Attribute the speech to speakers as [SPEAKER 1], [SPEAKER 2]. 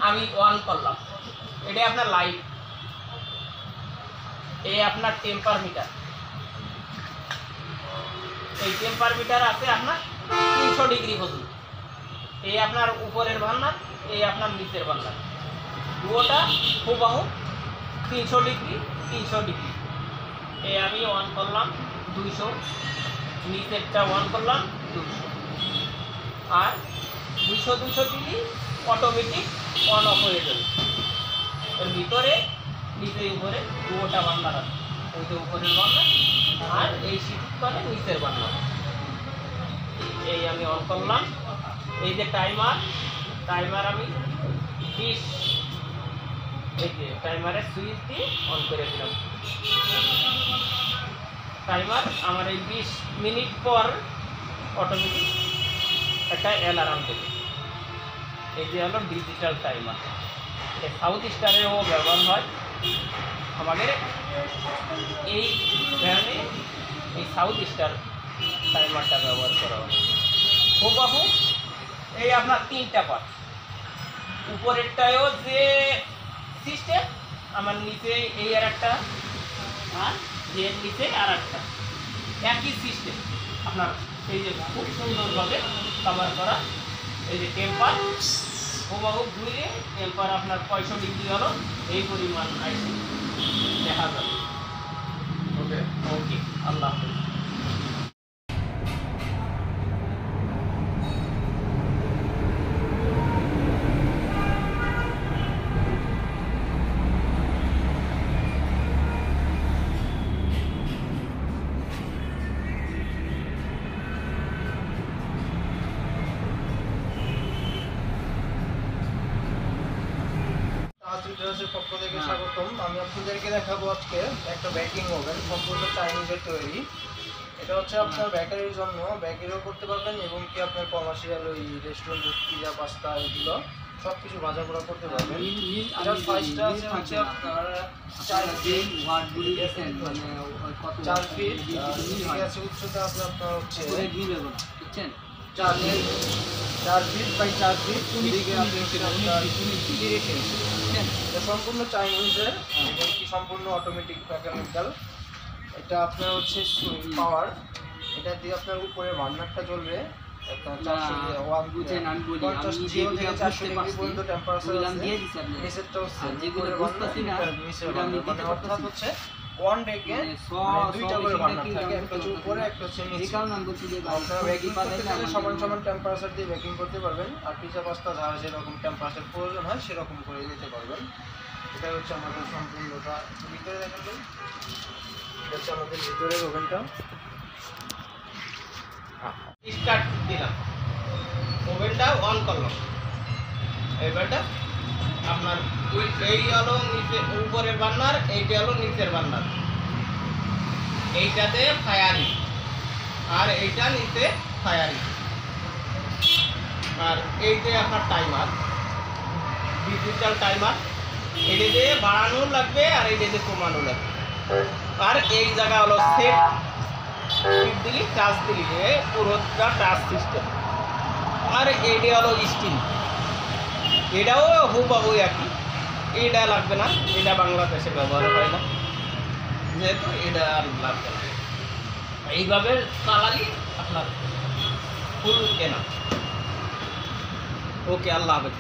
[SPEAKER 1] আমি অন করলাম, এটা আপনার লাইট, এই আপনার টেম্পার মিটার, এই টেম্পার মিটার আছে আপনার 300 ডিগ্রি পর্যন্ত। এই আপনার উপরের বার্নার, এই আপনার নিচের বার্নার, দুটোটা হুবহু 300 ডিগ্রি 300 ডিগ্রি। এই আমি অন করলাম 200, নিচেরটা অন করলাম 200, আর 200 দিলি অটোমেটিক অন অফ হয়ে যাবে। এর ভিতরে নিচে উপরে দুটোটা বার্নার আছে, ওই যে উপরের বার্নার আর এই শীত করে নিচের বার্নার। এই আমি অন করলাম, এই যে টাইমার আমি 20, এই যে টাইমারের সুইচ দিয়ে অন করে দিলাম। টাইমার আমার এই 20 মিনিট পর অটোমেটিক একটা অ্যালার্ম দেবে। এই যে হলো ডিজিটাল টাইমার, এটা সাউথ স্টারেও ব্যবহার হয়। আমাদের এই ব্র্যান্ডে এই সাউথ স্টার টাইমারটা ব্যবহার করা হয়। হুবহু এই আপনার 3টা পার্ট, উপরেরটায়ও যে সিস্টেম, আমার নিচে এই আর একটা, আর যে নিচে আর একটা, একই সিস্টেম আপনার। এই যে খুব সুন্দরভাবে কভার করা, এই যে টেম্পার হুবহু ঘুরে টেম্পার আপনার 65 ডিগ্রি হলো, এই পরিমাণ আইসি দেখা যাবে। ওকে ওকে, আল্লাহ হাফেজ।
[SPEAKER 2] পক্ষ থেকে স্বাগতম। আমি আপনাদেরকে দেখাবো আজকে একটা বেকিং ওভেন, সম্পূর্ণ চাইনিজের তৈরি। এটা হচ্ছে আপনার বেকারির জন্য, বেকারিও করতে পারবেন এবং কি আপনার কমার্শিয়াল ওই রেস্টুরেন্ট, পিজা, পাস্তা এগুলো সব কিছু ভাজা পোড়া করতে পারবেন। এটার সাইজটা হচ্ছে আপনার 4 ফিট, 4 ফিট আছে উচ্চতা আছে আপনার হচ্ছে 4 ফিট বাই 4 ফিট, এদিকে আপনি আপনার 30 ইঞ্চি। এটা সম্পূর্ণ চাইনিজের এবং কি সম্পূর্ণ অটোমেটিক মেকানিক্যাল। এটা আপনার হচ্ছে পাওয়ার, এটা দিয়ে আপনার উপরে বার্নারটা জ্বলবে। আপনার 450 থেকে 400 ডিগ্রি পর্যন্ত টেম্পারেচার আছে। নিচেরটা হচ্ছে অর্থাৎ হচ্ছে ওয়ান ডেকে দুইটা করে বার্নার থাকে, একটা হচ্ছে উপরে একটা হচ্ছে নিচে। আপনারা বেকিং করতে গেলে সমান সমান টেম্পারেচার দিয়ে বেকিং করতে পারবেন, আর পিজা পাস্তা যার যেরকম টেম্পারেচার প্রয়োজন হয় সেরকম করে দিতে পারবেন। এটা হচ্ছে আমাদের সম্পূর্ণটা ভিতরে দেখাবেন। এটা হচ্ছে আমাদের ভিতরের ওভেনটা।
[SPEAKER 1] স্টার্ট দিলাম, ওভেনটা অন করলাম। এবারটা আপনার এই হলো নিচে উপরের বার্নার, এইটা হলো নিচের বার্নার, এইটাতে ফায়ারিং আর এইটা নিচে ফায়ারিং, আর এইটা আপনার টাইমার, ডিজিটাল টাইমার। এটাতে বাড়ানো লাগবে আর এইটাতে কমানো লাগবে। আর এই জায়গা হলো সেট দিলি, টাচ দিলি, পুরোটা টাচ সিস্টেম। আর এইটা হলো স্টিল, এটাও হুবহু একই। এটা লাগবে না, এটা বাংলাদেশে ব্যবহার হয় না, যেহেতু এটা আর লাগবে না। এইভাবে চালালি আপনার ফুল কেনা। ওকে, আল্লাহ হাফেজ।